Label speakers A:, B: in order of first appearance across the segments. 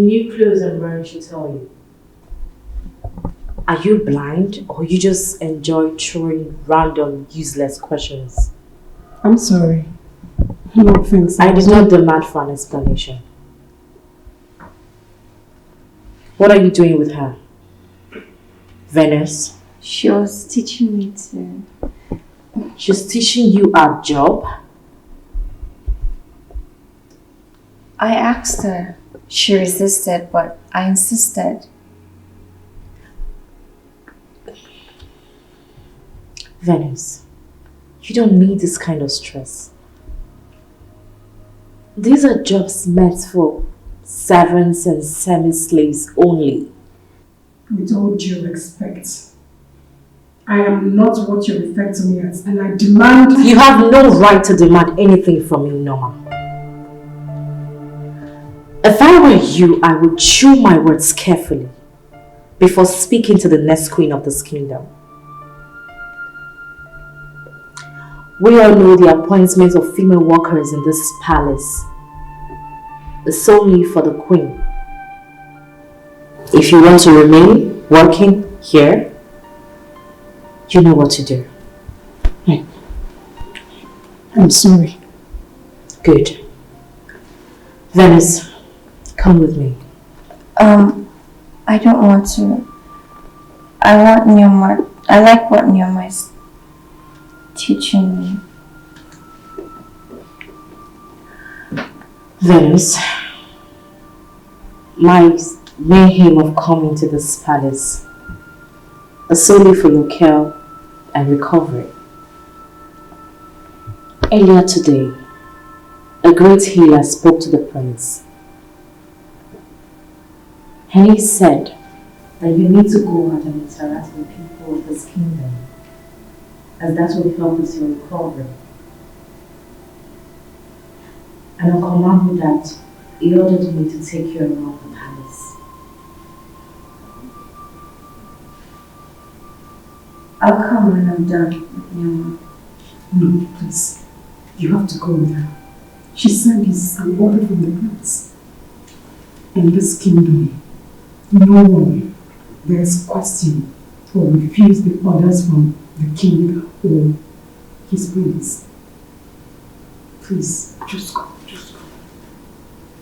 A: new clothes I'm wearing should tell you. Are you blind or you just enjoy throwing random, useless questions?
B: I'm sorry. No offense.
A: I did not demand for an explanation. What are you doing with her? Venice?
C: She was teaching me to...
A: She's teaching you our job?
C: I asked her. She resisted, but I insisted.
A: Venice, you don't need this kind of stress. These are jobs meant for servants and semi-slaves only.
B: With all due respect, I am not what you refer to me as, and I demand...
A: You have no right to demand anything from me, Norma. If I were you, I would chew my words carefully before speaking to the next queen of this kingdom. We all know the appointment of female workers in this palace is solely for the queen. If you want to remain working here, you know what to do.
B: I'm sorry.
A: Good. Venice, come with me.
C: I don't want to. I like what Nyoma is teaching me.
A: Venice, my main aim of coming to this palace is solely for your care and recovery. Earlier today, a great healer spoke to the prince, and he said that you need to go out and interact with people of this kingdom, as that will help with your recovery. And on command with that, he ordered me to take you around the palace.
C: I'll come when I'm done with Nyoma.
B: No, please. You have to go with her. She said this an order from the prince. In this kingdom, no one dares question or refuse the orders from the king or his prince. Please, just go, just go.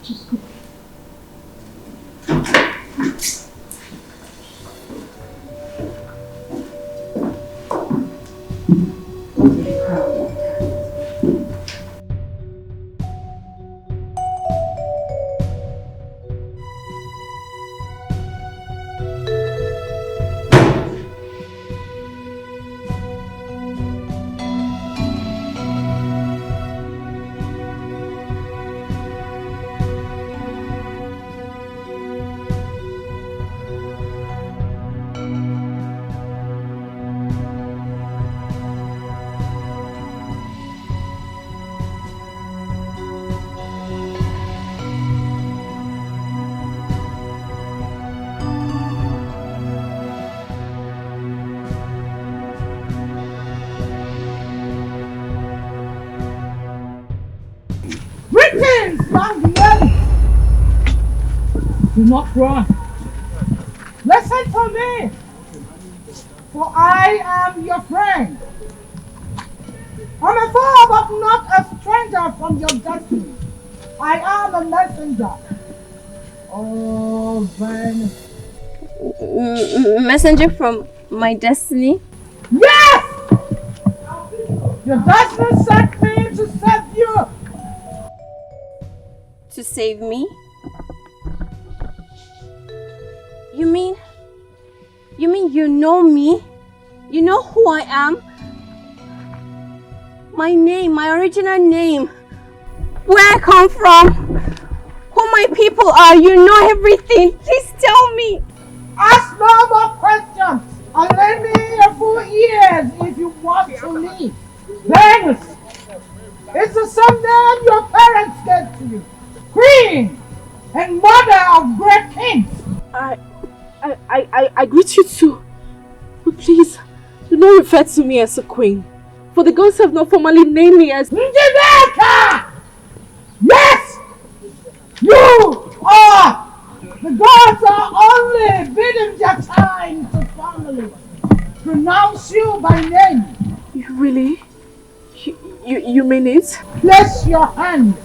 B: Just go.
D: Do not run. Listen to me, for I am your friend. I'm a foe, but not a stranger from your destiny. I am a messenger. Oh, then.
C: Messenger from my destiny?
D: Yes! Your destiny sent me to save you.
C: To save me? You mean you know me? You know who I am? My name, my original name. Where I come from? Who my people are? You know everything. Please tell me.
D: Ask no more questions and lend me a full ears if you want to leave. Venus, it's the same name your parents gave to you. Queen and mother of great kings.
E: I greet you too. But please, do not refer to me as a queen. For the gods have not formally named me as
D: Dikeh! Yes! You are The gods are only bidding their time to finally pronounce you by name.
E: You really? You mean it?
D: Place your hands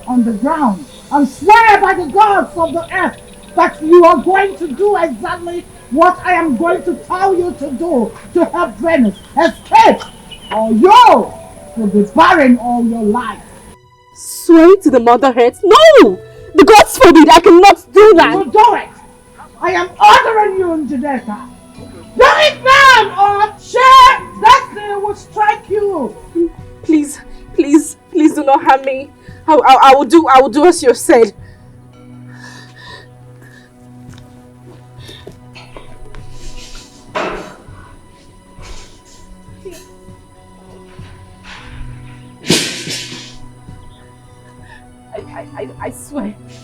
D: on the ground and swear by the gods of the earth that you are going to do exactly what I am going to tell you to do to help Venus escape, or you will be barren all your life.
E: Swear to the Mother Earth? No! The gods forbid! I cannot do that!
D: You will do it! I am ordering you, Dikeh. Do it now, or share destiny will strike you.
E: Please do not harm me. I will do as you have said.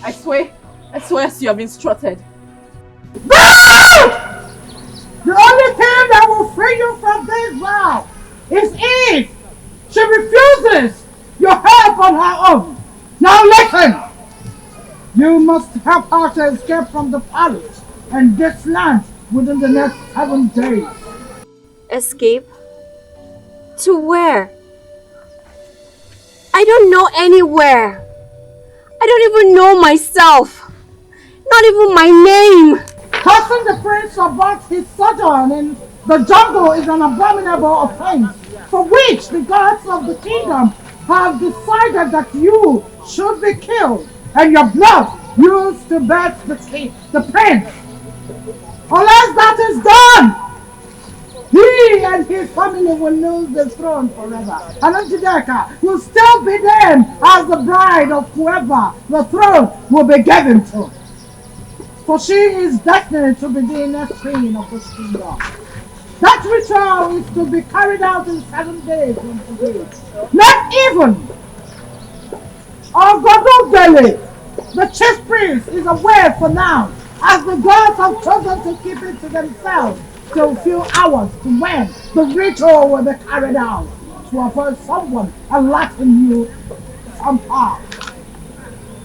E: I swear as you have instructed.
D: The only thing that will free you from this vow is if she refuses your help on her own. Now listen! You must help her to escape from the palace and this land within the next 7 days.
C: Escape? To where? I don't know anywhere. I don't even know myself. Not even my name.
D: Causing the prince about his sojourn in the jungle is an abominable offense, for which the gods of the kingdom have decided that you should be killed, and your blood used to bathe the prince. Unless that is done, he and his family will lose the throne forever. And Dikeh will still be named as the bride of whoever the throne will be given to. For she is destined to be the next queen of this kingdom. That ritual is to be carried out in 7 days from today. Not even Ogodogele, the chief priest, is aware for now, as the gods have chosen to keep it to themselves till a few hours to when the ritual will be carried out, to avoid someone alerting you somehow.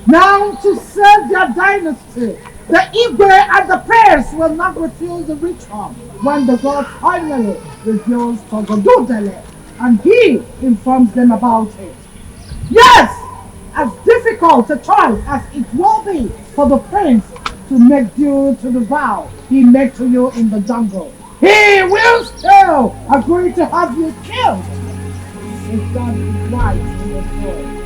D: Now, to save their dynasty, the Igwe and the priests will not refuse the ritual when the gods finally reveals to Godudele, and he informs them about it. Yes! As difficult a choice as it will be for the prince to make due to the vow he made to you in the jungle, he will still agree to have you killed if that is right in your soul.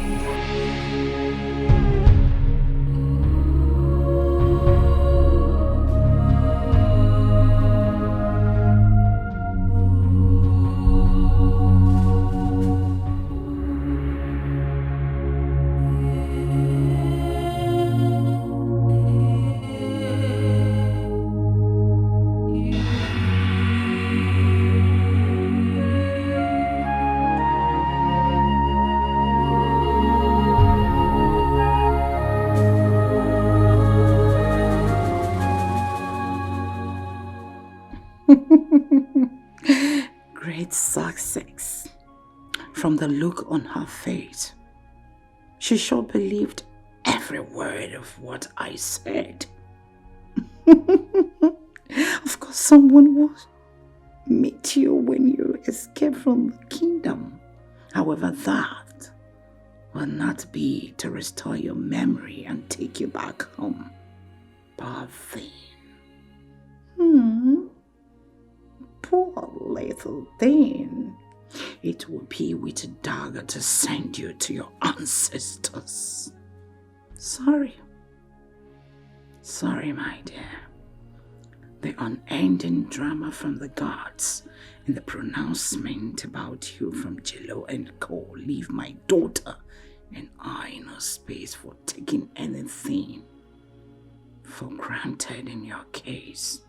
B: Great success. From the look on her face, she sure believed every word of what I said. Of course, someone will meet you when you escape from the kingdom. However, that will not be to restore your memory and take you back home. Poor thing. Poor little thing. It will be with a dagger to send you to your ancestors. Sorry, my dear. The unending drama from the gods and the pronouncement about you from Jello and Co. leave my daughter and I no space for taking anything for granted in your case.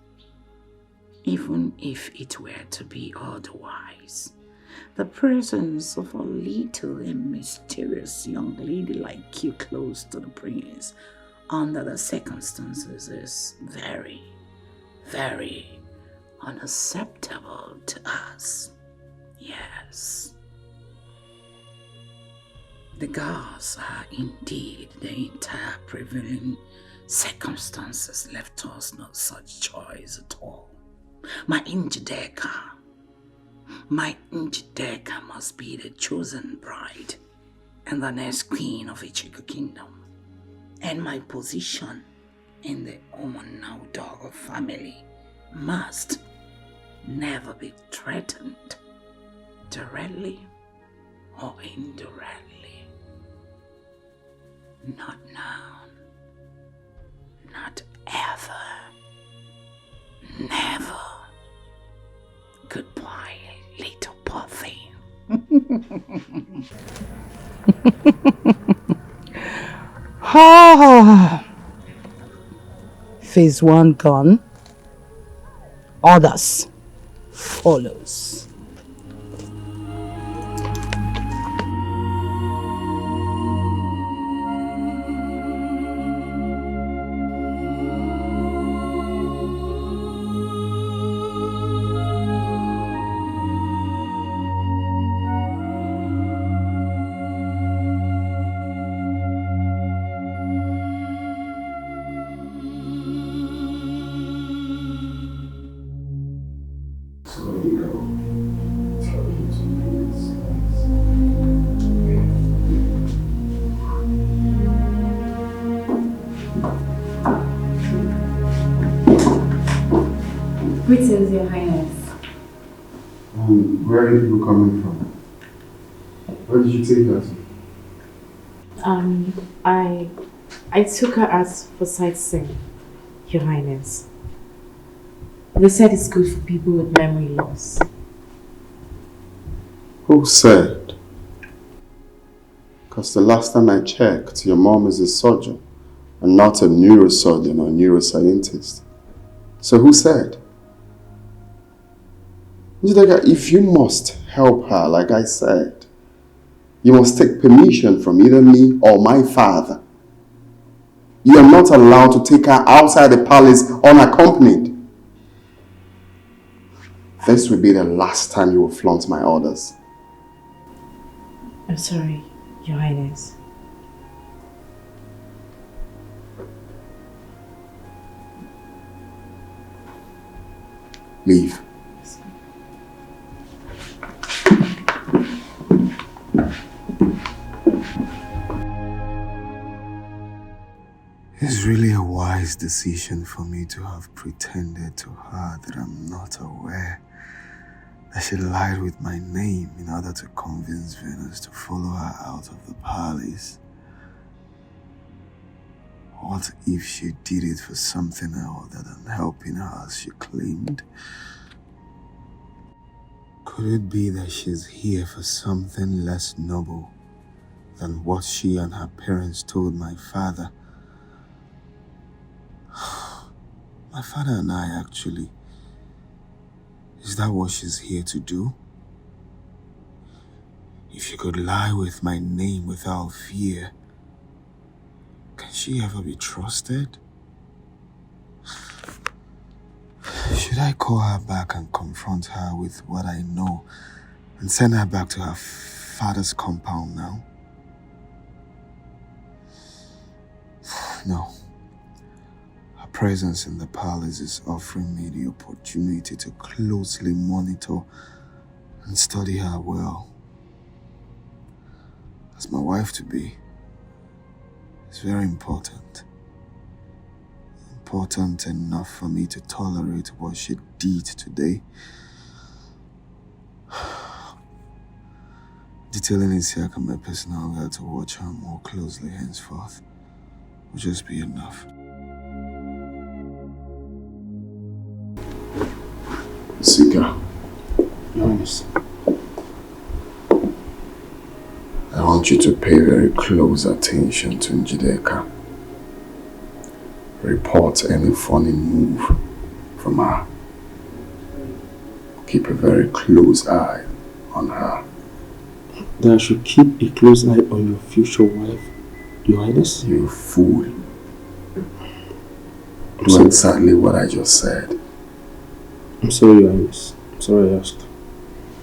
B: Even if it were to be otherwise, the presence of a little and mysterious young lady like you close to the prince under the circumstances is very, very unacceptable to us. Yes. The gods are indeed the entire prevailing
F: Circumstances left us no such choice at all. My Njideka must be the chosen bride and the next queen of Ichigo Kingdom. And my position in the Omonaudogo family must never be threatened, directly or indirectly. Not now. Not ever. Never. Goodbye, little puppy.
D: Phase 1 gone. Others follows.
A: Greetings, Your Highness.
G: Where are you people coming from? Where did you take her to?
A: I took her out for sightseeing, Your Highness. They said it's good for people with memory loss.
G: Who said? Because the last time I checked, your mom is a surgeon and not a neurosurgeon or neuroscientist. So who said? If you must help her, like I said, you must take permission from either me or my father. You are not allowed to take her outside the palace unaccompanied. This will be the last time you will flaunt my orders.
A: I'm sorry, Your Highness.
G: Leave.
H: It's really a wise decision for me to have pretended to her that I'm not aware that she lied with my name in order to convince Venus to follow her out of the palace. What if she did it for something other than helping her as she claimed? Could it be that she's here for something less noble than what she and her parents told my father? My father and I, actually. Is that what she's here to do? If she could lie with my name without fear, can she ever be trusted? Should I call her back and confront her with what I know and send her back to her father's compound now? No. Her presence in the palace is offering me the opportunity to closely monitor and study her well. As my wife-to-be, it's very important. Important enough for me to tolerate what she did today. Detailing Isiaka, my personal guide, to watch her more closely henceforth will just be enough.
G: Sika, Yonis, I want you to pay very close attention to Njideka. Report any funny move from her. Keep a very close eye on her.
I: Then I should keep a close eye on your future wife, Your Highness?
G: You fool. Do exactly what I just said.
I: I'm sorry, Your Highness. I'm sorry I asked.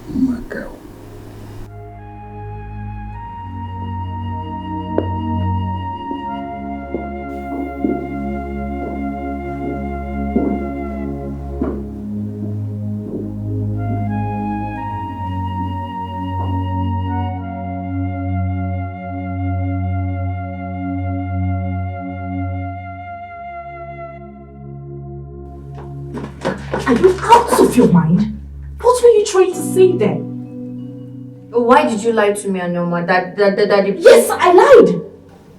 G: My girl.
B: Are you out of your mind? What were you trying to say then?
J: Why did you lie to me, Anoma? That
B: Yes, I lied!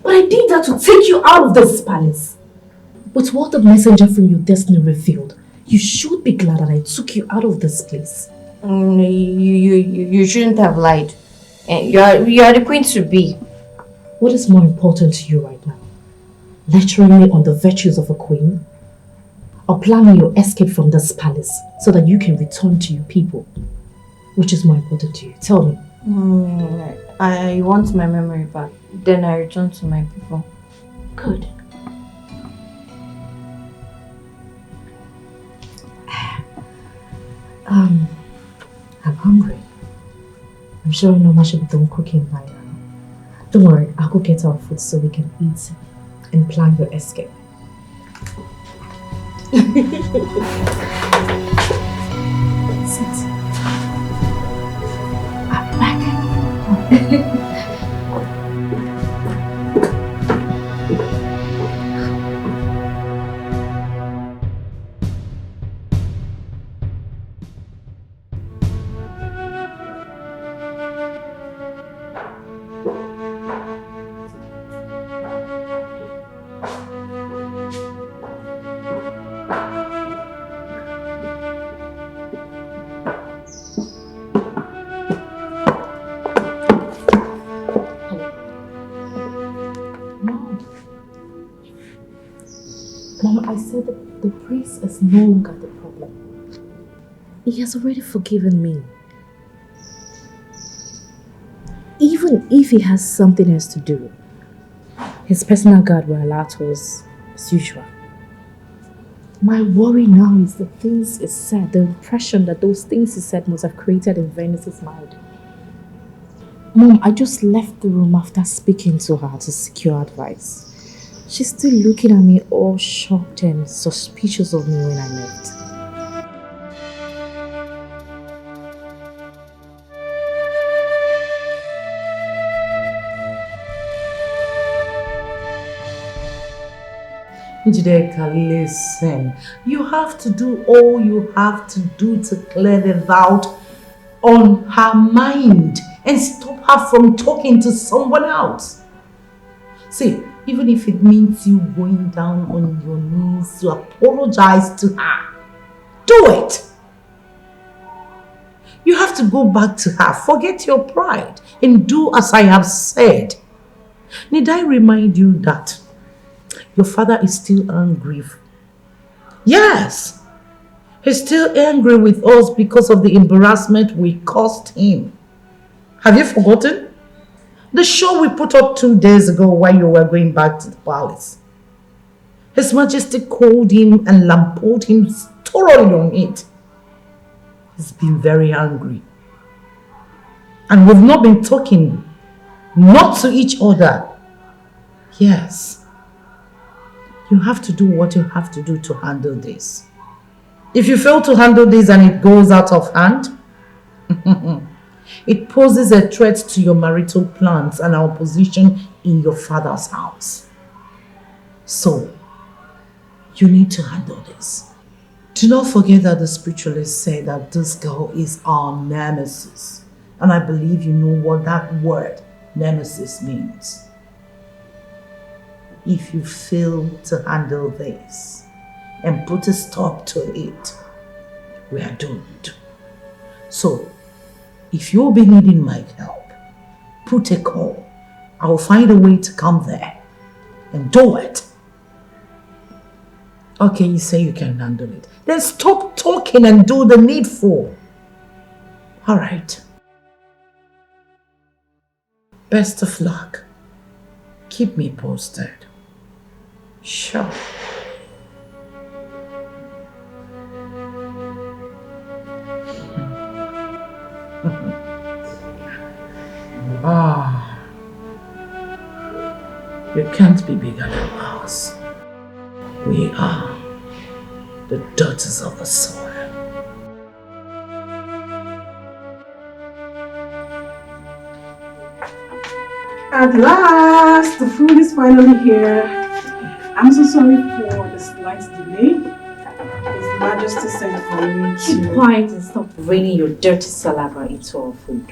B: But I did that to take you out of this palace. But what the messenger from your destiny revealed, you should be glad that I took you out of this place.
J: You shouldn't have lied. You are the queen to be.
B: What is more important to you right now? Lecturing me on the virtues of a queen? Or planning your escape from this palace so that you can return to your people? Which is more important to you? Tell me.
J: I want my memory back. Then I return to my people.
B: Good. I'm hungry. I'm sure Noma should be done cooking by now. Don't worry, I'll go get our food so we can eat and plan your escape. Sit. I'm back. Mom, I said that the priest is no longer the problem. He has already forgiven me. Even if he has something else to do, his personal guard will allow us as usual. My worry now is the things he said, the impression that those things he said must have created in Venice's mind. Mom, I just left the room after speaking to her to secure advice. She's still looking at me all shocked and suspicious of me when I left.
D: Dikeh, listen. You have to do all you have to do to clear the doubt on her mind and stop her from talking to someone else. See, even if it means you going down on your knees to apologize to her, do it. You have to go back to her, forget your pride, and do as I have said. Need I remind you that your father is still angry? Yes, he's still angry with us because of the embarrassment we caused him. Have you forgotten? The show we put up 2 days ago while you were going back to the palace. His Majesty called him and lampooned him thoroughly on it. He's been very angry. And we've not been talking, not to each other. Yes. You have to do what you have to do to handle this. If you fail to handle this and it goes out of hand, it poses a threat to your marital plans and our position in your father's house. So, you need to handle this. Do not forget that the spiritualists say that this girl is our nemesis. And I believe you know what that word, nemesis, means. If you fail to handle this and put a stop to it, we are doomed. So, if you'll be needing my help, put a call. I will find a way to come there and do it. Okay, you say you can handle it. Then stop talking and do the needful. All right. Best of luck. Keep me posted. Sure. Ah, you can't be bigger than us. We are the daughters of the soil.
B: At last, the food is finally here. I'm so sorry for the slight delay. It's Majesty sent for me
E: Keep
B: to...
E: quiet and stop raining your dirty saliva into our food.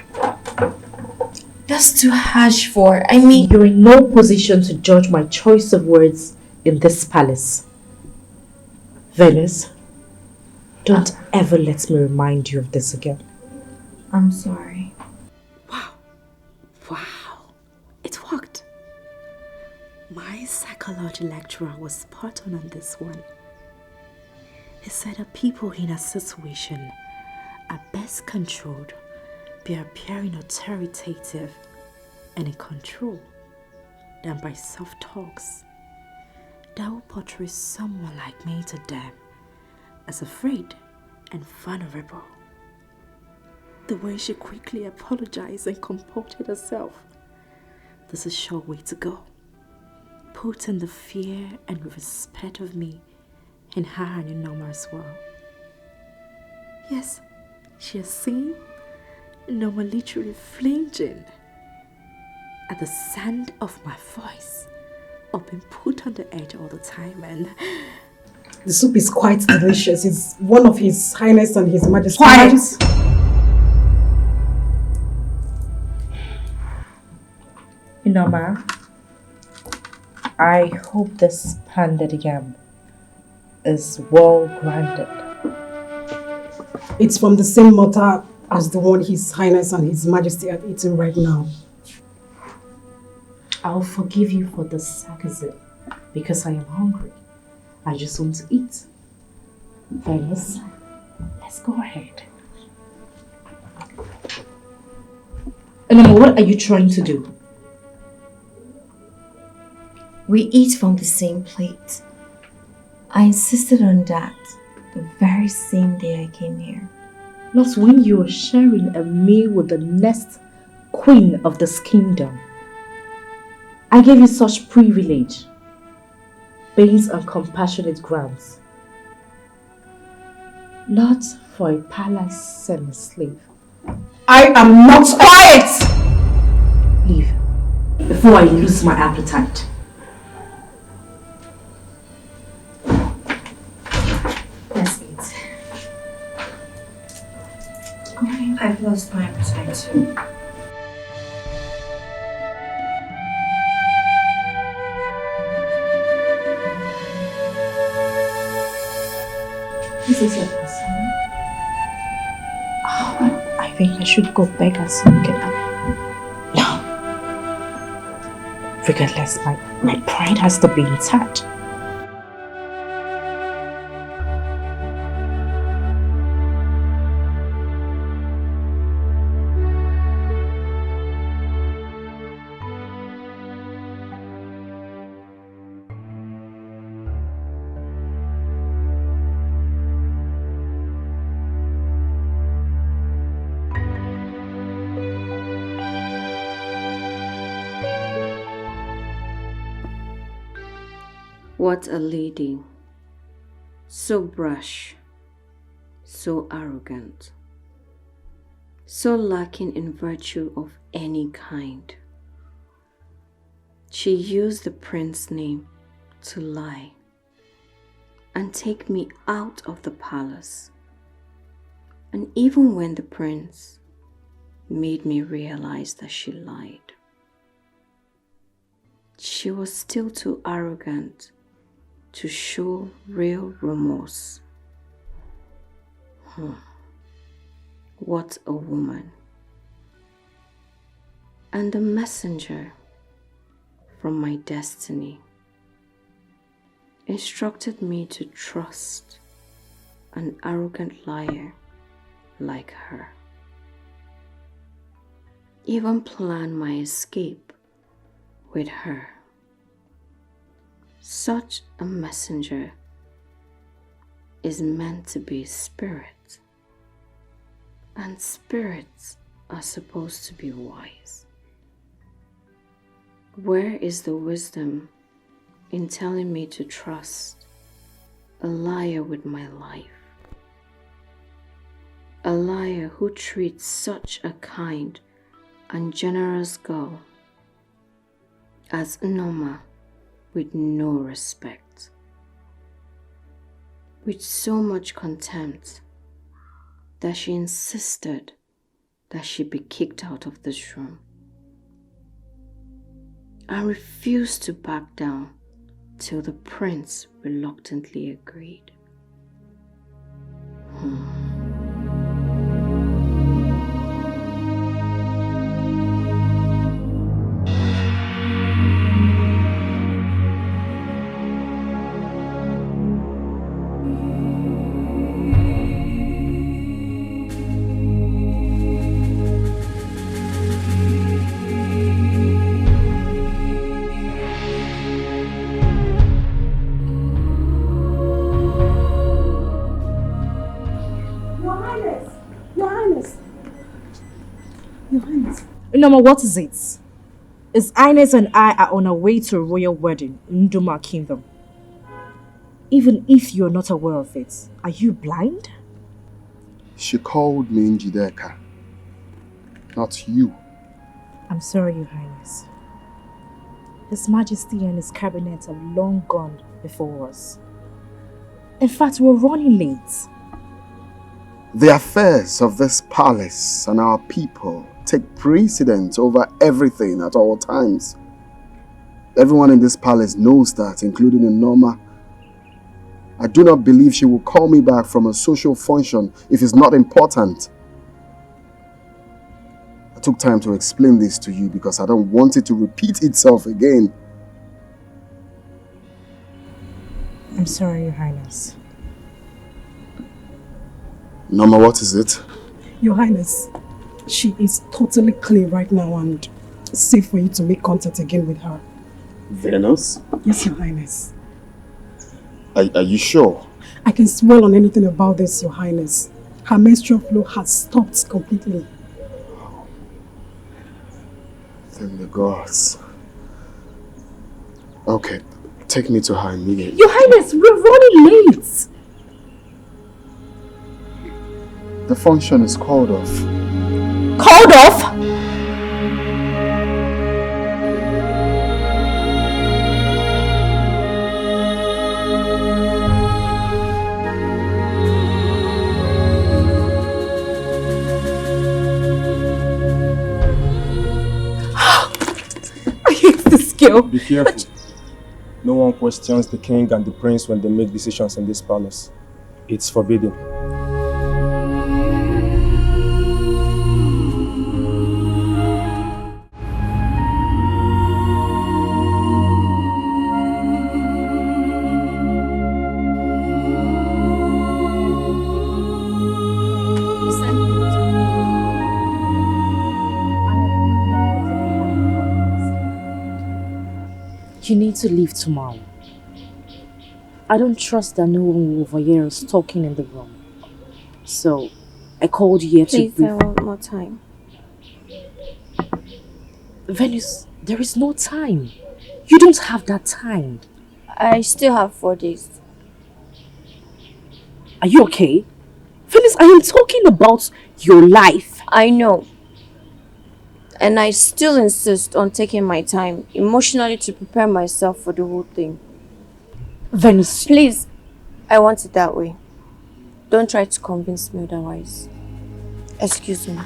J: That's too harsh for... I mean...
E: You're in no position to judge my choice of words in this palace. Venus, don't ever let me remind you of this again.
J: I'm sorry.
F: Wow, it worked. My psychology lecturer was spot on this one. He said that people in a situation are best controlled by appearing authoritative and in control than by soft talks that will portray someone like me to them as afraid and vulnerable. The way she quickly apologized and comported herself. This is a sure way to go. Putting the fear and respect of me in her and in Norma as well. Yes, she has seen Norma literally flinching at the sound of my voice or being put on the edge all the time, and
B: The soup is quite delicious. It's one of His Highness and His Majesty.
E: Quiet! Norma, I hope this pounded yam is well grounded.
B: It's from the same mortar as the one His Highness and His Majesty are eating right now.
E: I'll forgive you for the sarcasm because I am hungry. I just want to eat. Venus, let's go ahead. Norma, what are you trying to do?
J: We eat from the same plate. I insisted on that the very same day I came here.
E: Not when you were sharing a meal with the next queen of this kingdom. I gave you such privilege based on compassionate grounds. Not for a palace and a slave.
B: I am not
E: quiet! Leave before I lose my appetite.
J: Let's eat. I've lost my appetite too.
E: This is your person. Oh, I think I should go beg her so we can have... No. Regardless, my pride has to be intact.
K: What a lady, so brash, so arrogant, so lacking in virtue of any kind. She used the prince's name to lie and take me out of the palace. And even when the prince made me realize that she lied, she was still too arrogant to show real remorse. What a woman. And the messenger from my destiny instructed me to trust an arrogant liar like her. Even plan my escape with her. Such a messenger is meant to be a spirit, and spirits are supposed to be wise. Where is the wisdom in telling me to trust a liar with my life? A liar who treats such a kind and generous girl as Norma with no respect. with so much contempt that she insisted that she be kicked out of this room. I refused to back down till the prince reluctantly agreed.
E: Noma, what is it? His Highness and I are on our way to a royal wedding in Nduma Kingdom. Even if you're not aware of it, are you blind?
G: She called me Dikeh, not you.
E: I'm sorry, Your Highness. His Majesty and his cabinet have long gone before us. In fact, we're running late.
G: The affairs of this palace and our people take precedence over everything at all times. Everyone in this palace knows that, including Nneoma. I do not believe she will call me back from a social function if it's not important. I took time to explain this to you because I don't want it to repeat itself again.
E: I'm sorry, Your Highness.
G: Nneoma, what is it?
B: Your Highness, she is totally clear right now and safe for you to make contact again with her.
G: Venus?
B: Yes, Your Highness.
G: Are you sure?
B: I can swear on anything about this, Your Highness. Her menstrual flow has stopped completely.
G: Thank the gods. Okay, take me to her immediately.
E: Your Highness, we're running late!
G: The function is called off.
E: Called off? I hate this girl.
I: Be careful. No one questions the king and the prince when they make decisions in this palace. It's forbidden.
E: You need to leave tomorrow. I don't trust that no one will overhear us talking in the room. So, I called you here to
K: Please, I want more time.
E: Venus, there is no time. You don't have that time.
K: I still have 4 days.
E: Are you okay? Venus, I am talking about your life.
K: I know. And I still insist on taking my time emotionally to prepare myself for the whole thing.
E: Venus,
K: please, I want it that way. Don't try to convince me otherwise. Excuse me.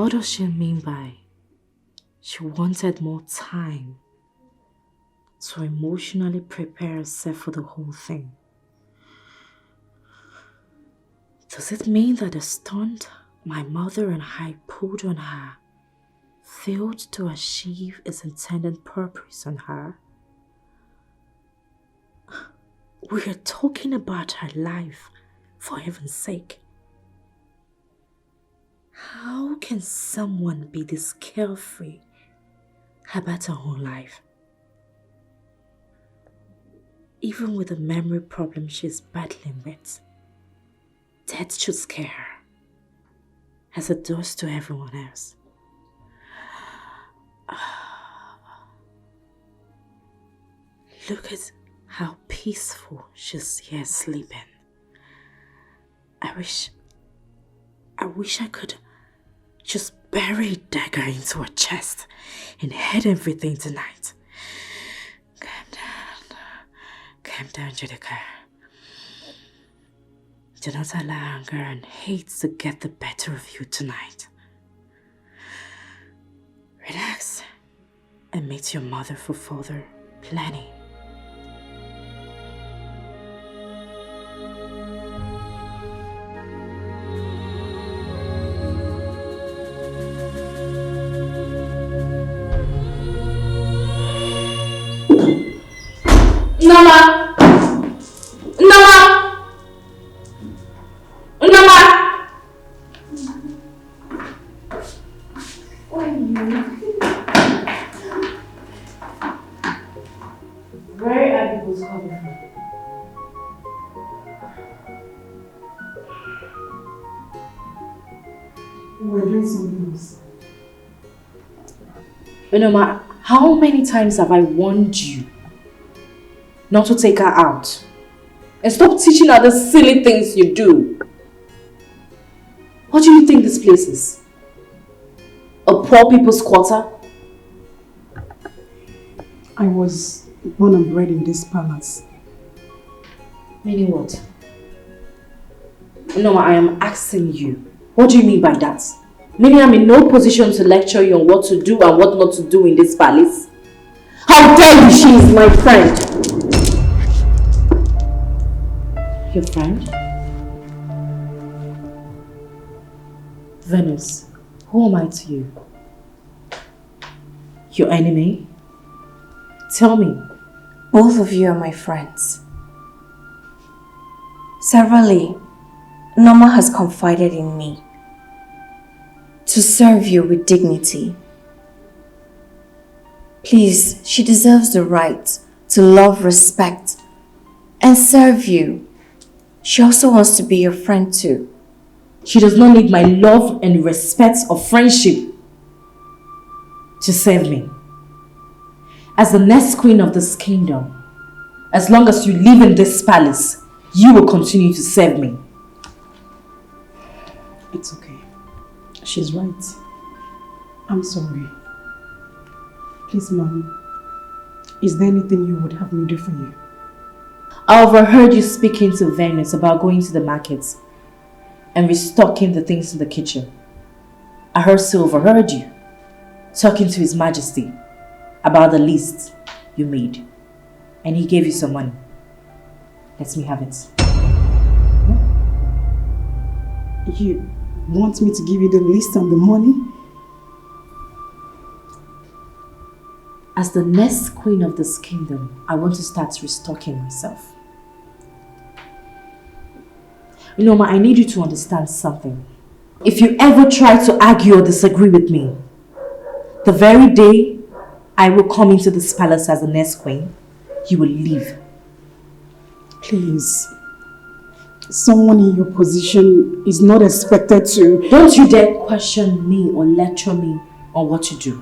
E: what does she mean by she wanted more time to emotionally prepare herself for the whole thing? Does it mean that the stunt my mother and I pulled on her failed to achieve its intended purpose on her? We are talking about her life, for heaven's sake. How can someone be this carefree about her own life? Even with the memory problem she's battling with, death should scare her.
F: as it does to everyone else. Look at how peaceful she's here sleeping. I wish I could just bury Dikeh into her chest and hide everything tonight. Calm down, Dikeh. Do not allow anger and hate to get the better of you tonight. Relax and meet your mother for further planning.
E: Noma! Noma! Noma! Where are you? Where are people coming from?
B: We're doing something else.
E: Noma, how many times have I warned you not to take her out? And stop teaching her the silly things you do. What do you think this place is? A poor people's quarter?
B: I was born and bred in this palace.
E: Meaning what? No, I am asking you. What do you mean by that? Meaning I'm in no position to lecture you on what to do and what not to do in this palace? How dare you! She is my friend! Your friend? Venus, who am I to you? Your enemy? Tell me.
J: Both of you are my friends. Severally, Noma has confided in me to serve you with dignity. Please, she deserves the right to love, respect, and serve you. She also wants to be your friend too.
E: She does not need my love and respect or friendship to serve me. As the next queen of this kingdom, as long as you live in this palace, you will continue to serve me.
B: It's okay. She's right. I'm sorry. Please, Mom, is there anything you would have me do for you?
E: I overheard you speaking to Venus about going to the markets and restocking the things in the kitchen. I also overheard you talking to His Majesty about the list you made, and he gave you some money. Let me have it.
B: You want me to give you the list and the money?
E: As the next queen of this kingdom, I want to start restocking myself. You know, I need you to understand something. If you ever try to argue or disagree with me, the very day I will come into this palace as the next queen, you will leave.
B: Please. Someone in your position is not expected to...
E: Don't you dare question me or lecture me on what to do.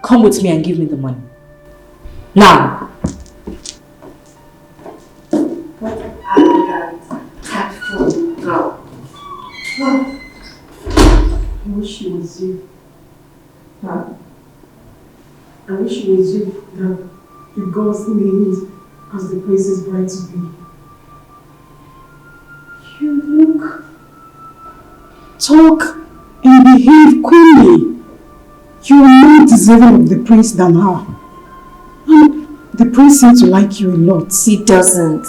E: Come with me and give me the money. Now!
A: What an arrogant, tactful girl.
B: I wish it was you. Huh? I wish it was you that the gods named as the princess bride to be. You look, talk, and behave queenly. You are more deserving of the prince than her. And the prince seems to like you a lot.
J: He doesn't.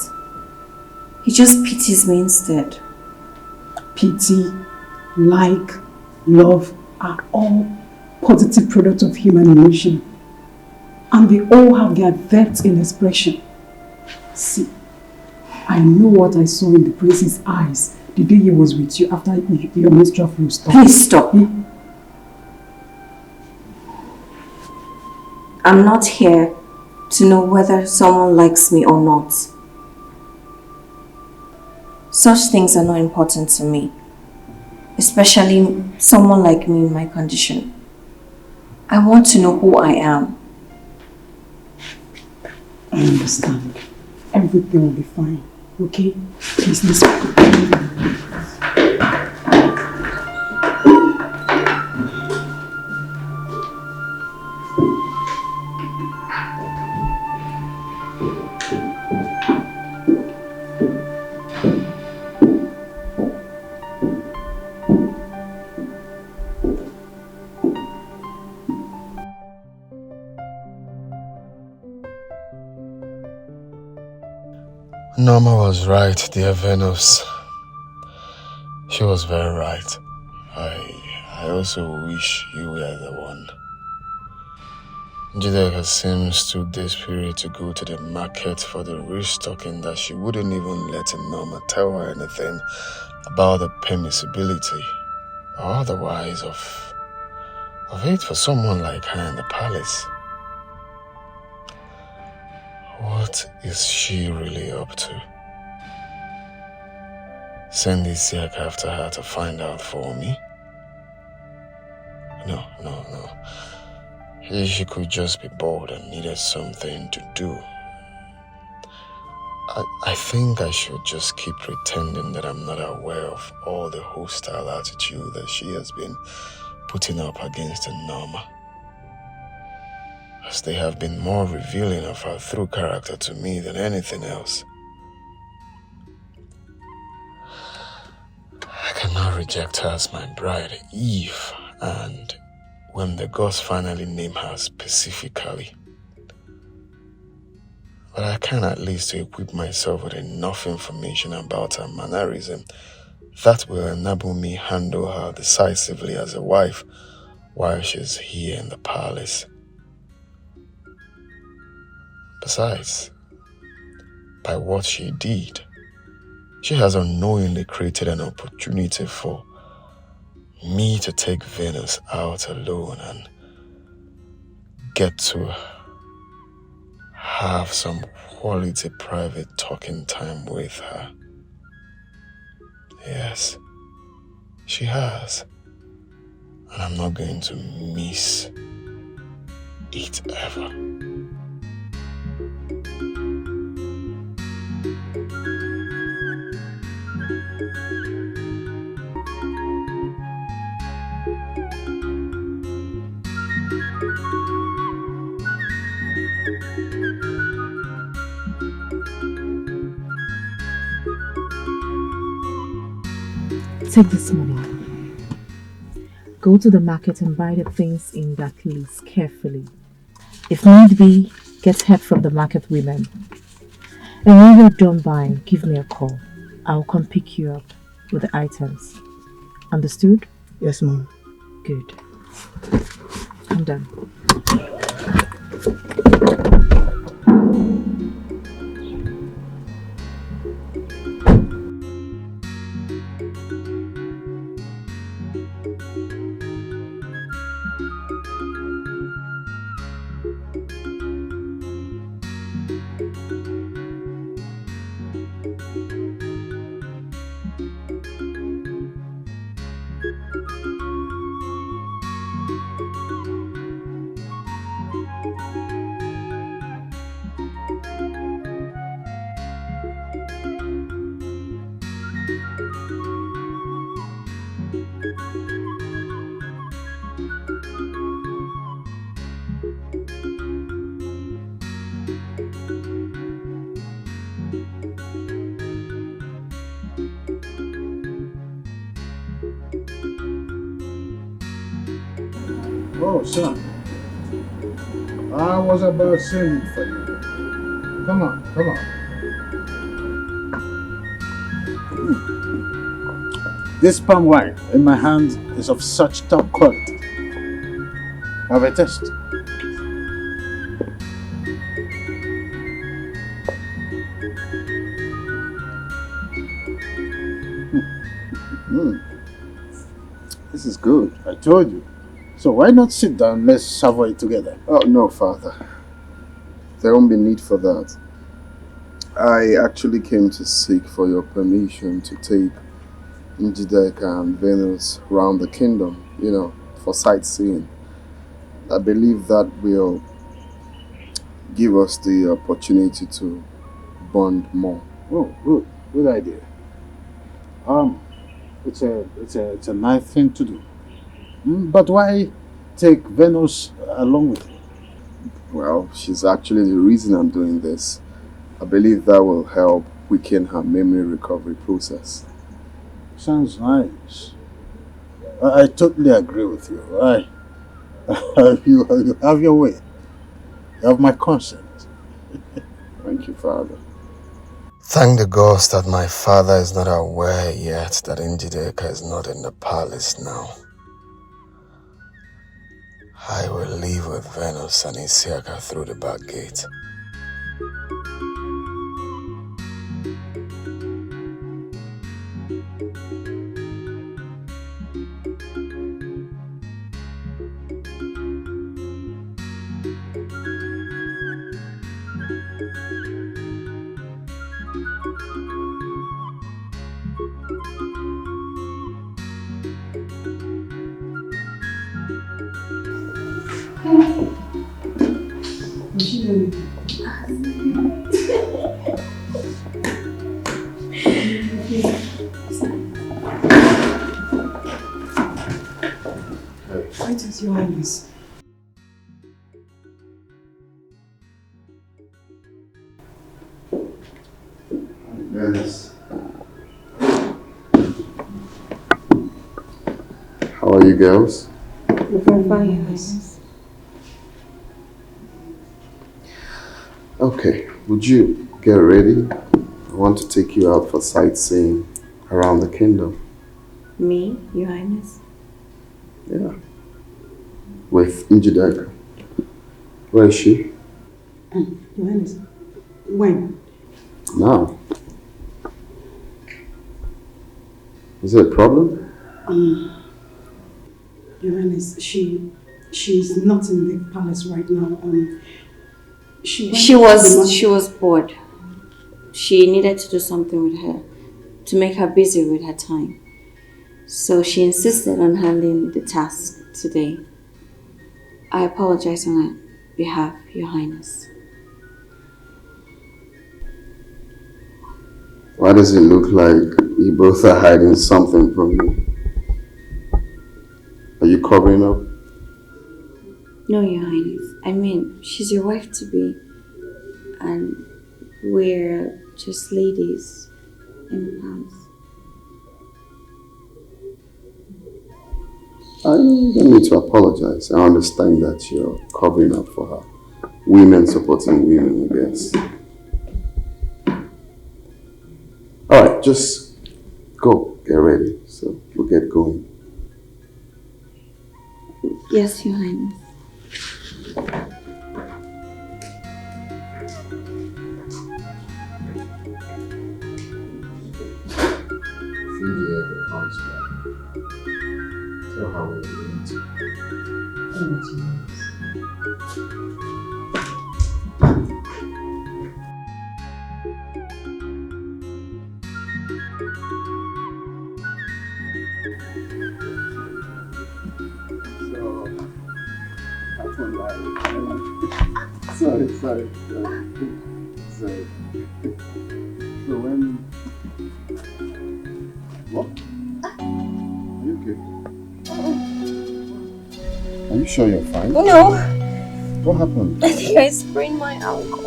J: He just pities me instead.
B: Pity, like, love are all positive products of human emotion. And they all have their depth in expression. See, I know what I saw in the prince's eyes the day he was with you after your menstrual flow stopped.
J: Please stop. I'm not here to know whether someone likes me or not. Such things are not important to me. especially someone like me in my condition. I want to know who I am.
B: I understand. Everything will be fine, okay? Please listen.
H: Norma was right, dear Venus. She was very right. I also wish you were the one. Dikeh seems too desperate to go to the market for the restocking that she wouldn't even let Norma tell her anything about the permissibility or otherwise of it for someone like her in the palace. What is she really up to? Send this yak after her to find out for me? No. She could just be bored and needed something to do. I think I should just keep pretending that I'm not aware of all the hostile attitude that she has been putting up against Norma, as they have been more revealing of her true character to me than anything else. I cannot reject her as my bride, Eve, and when the gods finally name her specifically. But I can at least equip myself with enough information about her mannerism that will enable me handle her decisively as a wife while she's here in the palace. Besides, by what she did, she has unknowingly created an opportunity for me to take Venus out alone and get to have some quality private talking time with her. Yes, she has. And I'm not going to miss it ever.
E: Take this money. Go to the market and buy the things in that list carefully. If need be, get help from the market women. And when you're done buying, give me a call. I'll come pick you up with the items. Understood?
B: Yes, Mom.
E: Good. I'm done.
D: Oh, son. I was about sending for you. Come on. This palm wine in my hand is of such top quality. Have a taste.
G: This is good.
D: I told you. So why not sit down, let's savour it together.
G: Oh, no, Father. There won't be need for that. I actually came to seek for your permission to take Njideka and Venus around the kingdom, for sightseeing. I believe that will give us the opportunity to bond more.
L: Oh, good idea. It's a nice thing to do. But why take Venus along with you?
G: Well, she's actually the reason I'm doing this. I believe that will help weaken her memory recovery process.
L: Sounds nice. I totally agree with you. You have your way. You have my consent.
G: Thank you, Father.
H: Thank the gods that my father is not aware yet that Njideka is not in the palace now. I will leave with Venus and Isiaka through the back gate.
B: What is your Highness?
G: Yes. How are you girls?
K: We're fine, Highness.
G: Okay, would you get ready? I want to take you out for sightseeing around the kingdom.
K: Me, Your Highness?
G: Yeah. With Njideka. Where is she?
B: Your Highness, when?
G: Now. Is it a problem?
B: Your Highness, she's not in the palace right now. She
K: was bored. She needed to do something with her, to make her busy with her time. So she insisted on handling the task today. I apologize on her behalf, Your Highness.
G: Why does it look like you both are hiding something from me? Are you covering up?
K: No, Your Highness. I mean, she's your wife-to-be, and we're just ladies in the palace.
G: I don't need to apologize. I understand that you're covering up for her. Women supporting women, I guess. Alright, just go, get ready, so we'll get going.
K: Yes, Your Highness.
G: If India ever comes back, tell her we're going to. Sorry. So when... What? Are you okay? Are you sure you're fine?
C: No.
G: What happened?
C: I think I sprained my ankle.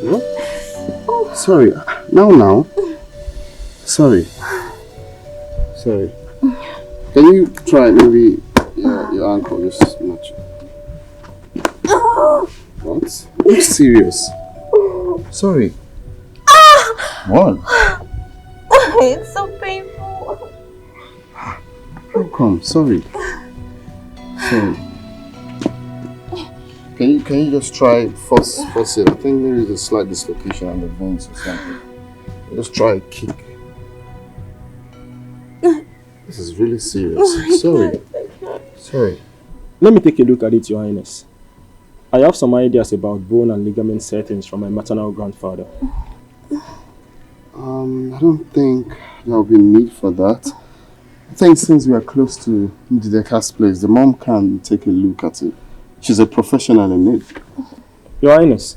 G: What? Oh. Sorry. Now. Sorry. Can you try maybe your ankle just much? What? Look serious. Sorry. What?
C: It's so painful.
G: How come? Sorry. Can you just try force it? I think there is a slight dislocation on the bones or something. Just try a kick. This is really serious. Sorry.
I: Let me take a look at it, Your Highness. I have some ideas about bone and ligament settings from my maternal grandfather.
G: I don't think there will be need for that. I think since we are close to Dikeh's place, the mom can take a look at it. She's a professional in it.
I: Your Highness,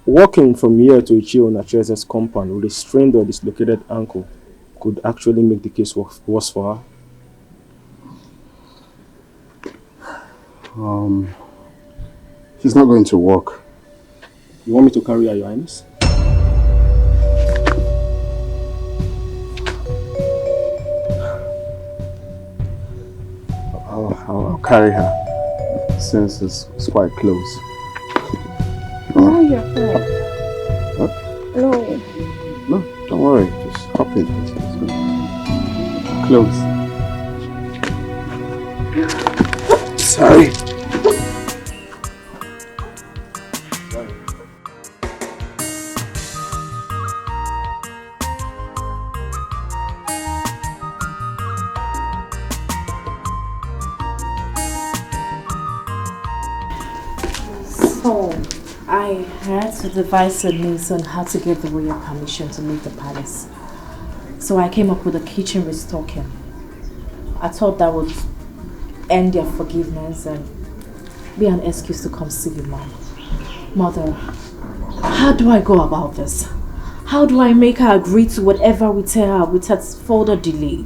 I: walking from here to Ichio Nachese's compound with a strained or dislocated ankle could actually make the case worse for her.
G: She's not going to walk.
I: You want me to carry her, Your Highness?
G: I'll carry her since it's quite close.
C: No, you're fine.
G: What?
C: No.
G: No, don't worry. Just hop in. It's close. Sorry.
E: So, I had to devise a means on how to get the royal permission to leave the palace. So I came up with a kitchen restocking. I thought that would end their forgiveness and be an excuse to come see you, Mom. Mother, how do I go about this? How do I make her agree to whatever we tell her without further delay?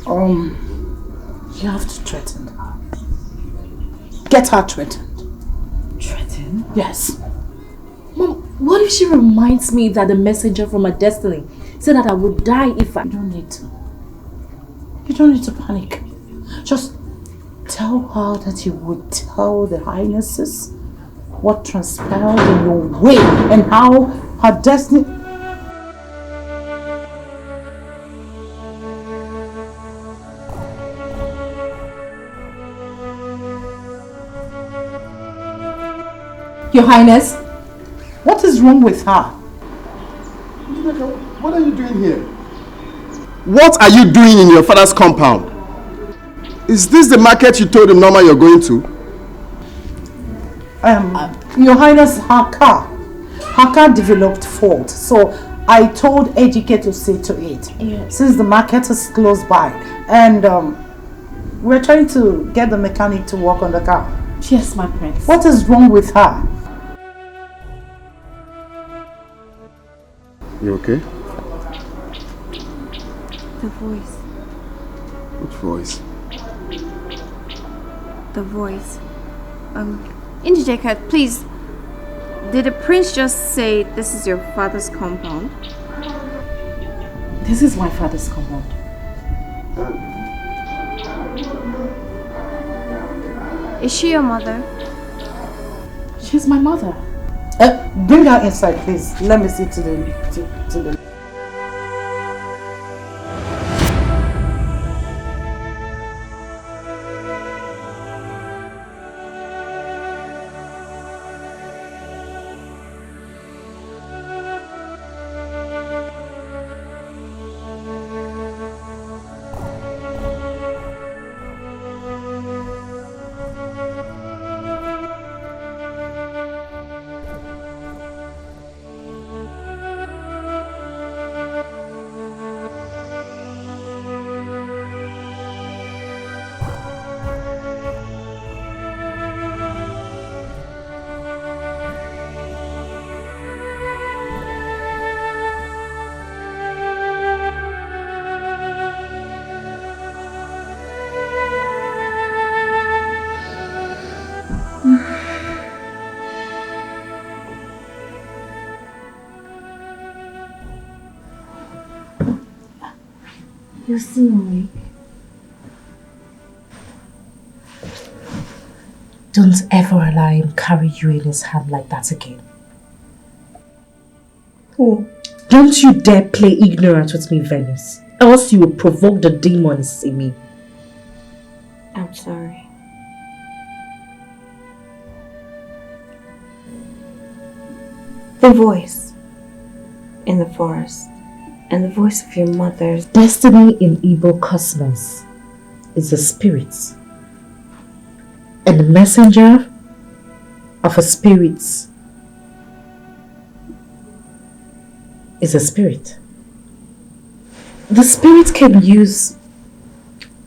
D: You have to threaten her. Get her threatened.
E: Threaten?
D: Yes.
E: Mom, what if she reminds me that the messenger from her destiny said that I would die if I...
D: You don't need to. You don't need to panic. Just tell her that you would tell the Highnesses what transpired in your way and how her destiny...
E: Your Highness?
D: What is wrong with her?
G: What are you doing here? What are you doing in your father's compound? Is this the market you told him Norma you're going to?
D: Your Highness, her car developed fault, so I told Dikeh to see to it.
E: Yes.
D: Since the market is close by, and we're trying to get the mechanic to work on the car.
E: Yes, my prince.
D: What is wrong with her?
G: You okay?
K: The voice.
G: Which voice?
K: The voice. Ini Dikeh, please. Did the prince just say this is your father's compound?
E: This is my father's compound.
K: Is she your mother?
E: She's my mother.
D: Bring her inside, please. Let me see to the...
E: You're still awake. Don't ever allow him carry you in his hand like that again. Oh, don't you dare play ignorant with me, Venus. Else you will provoke the demons in me.
K: I'm sorry. The voice in the forest and the voice of your mother's
E: destiny in Igbo cosmos is a spirit. And the messenger of a spirit is a spirit. The spirit can use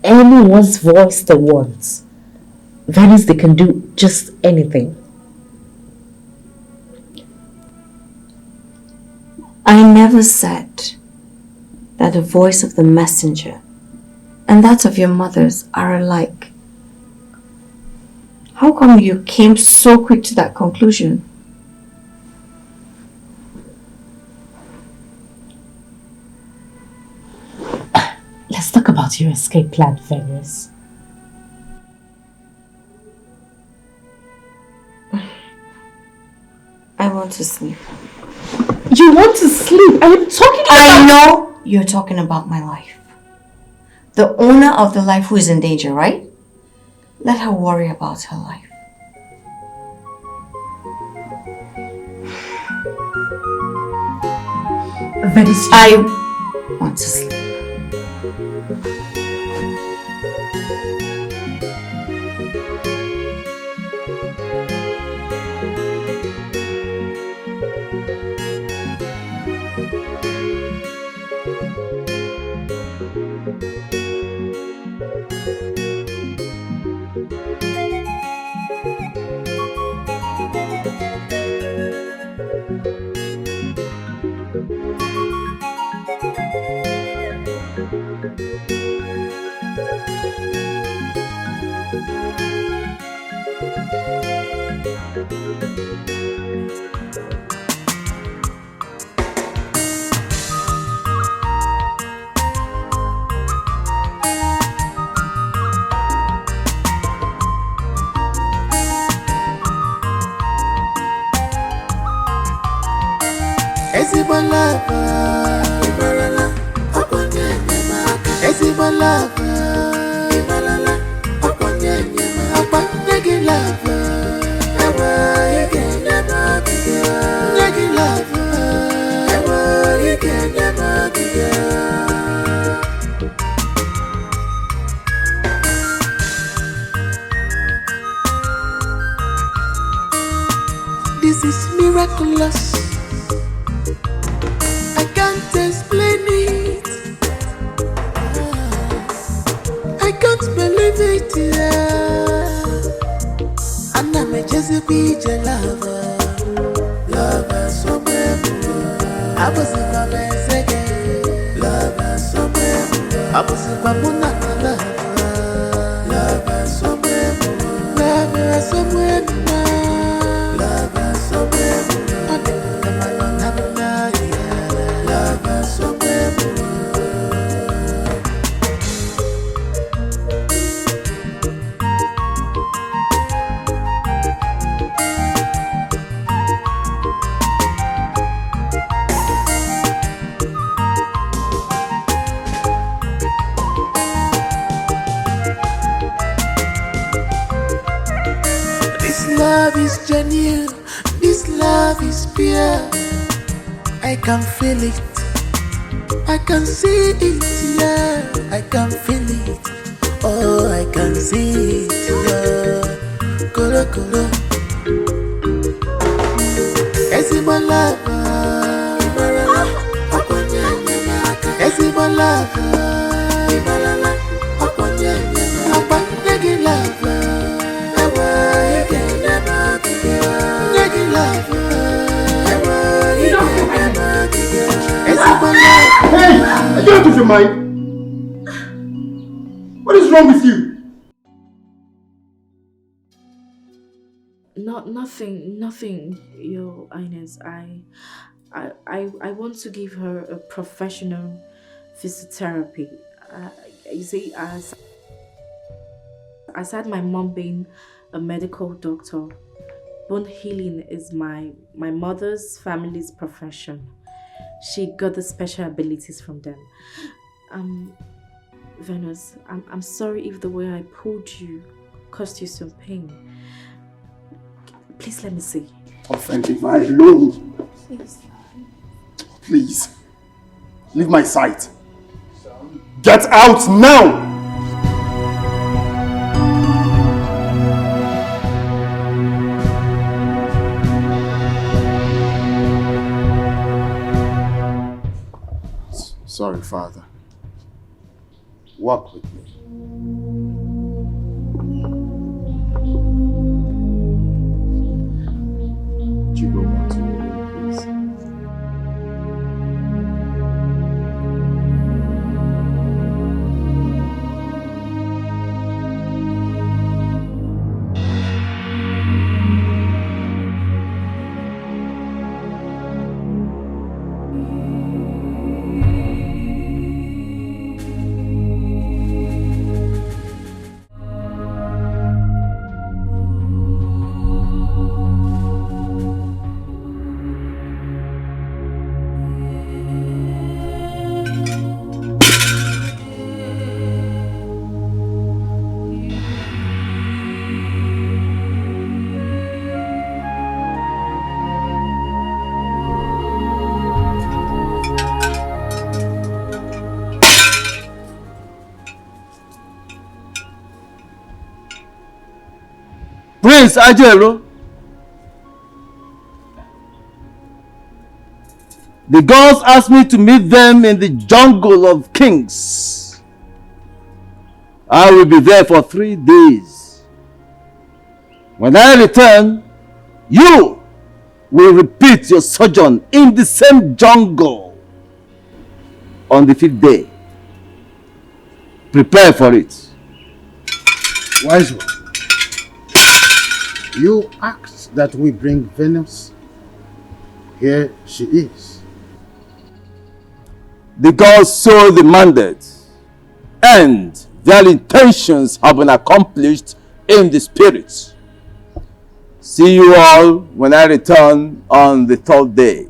E: anyone's voice they want. That is, they can do just anything.
J: I never said that the voice of the messenger and that of your mother's are alike. How come you came so quick to that conclusion?
E: Let's talk about your escape plan, Venus.
J: I want to sleep.
E: You want to sleep? I am talking about...
J: I know you're talking about my life. The owner of the life who is in danger, right? Let her worry about her life.
E: Venus,
J: I want to sleep.
M: This is miraculous. I can't explain it. I can't believe it. And I'm just a beach lover. Lover somewhere. I was in my mess again. Lover somewhere. I was in my monaka. Lover somewhere. Lover somewhere. Lover somewhere. Lover somewhere. This love is genuine, this love is pure. I can feel it, I can see it, yeah. I can feel it, oh I can see it, yeah. Kolo kolo, esi my lover, esi my lover, nigga lover.
G: Hey! Are you out of your mind? What is wrong with you?
F: Nothing, Your Highness. I want to give her a professional physiotherapy. You see, aside my mom being a medical doctor, bone healing is my mother's family's profession. She got the special abilities from them. Venus, I'm sorry if the way I pulled you caused you some pain. Please let me see.
G: Offending my alone.
F: Please.
G: Please. Leave my sight. Get out now! Sorry, Father.
L: Walk with me.
I: Would you go back to your room, please?
N: Prince Ajero, the gods asked me to meet them in the jungle of kings. I will be there for 3 days. When I return, you will repeat your sojourn in the same jungle on the 5th day. Prepare for it.
L: Wise one. You asked that we bring Venus. Here she is.
N: The gods so demanded, and their intentions have been accomplished in the spirit. See you all when I return on the 3rd day.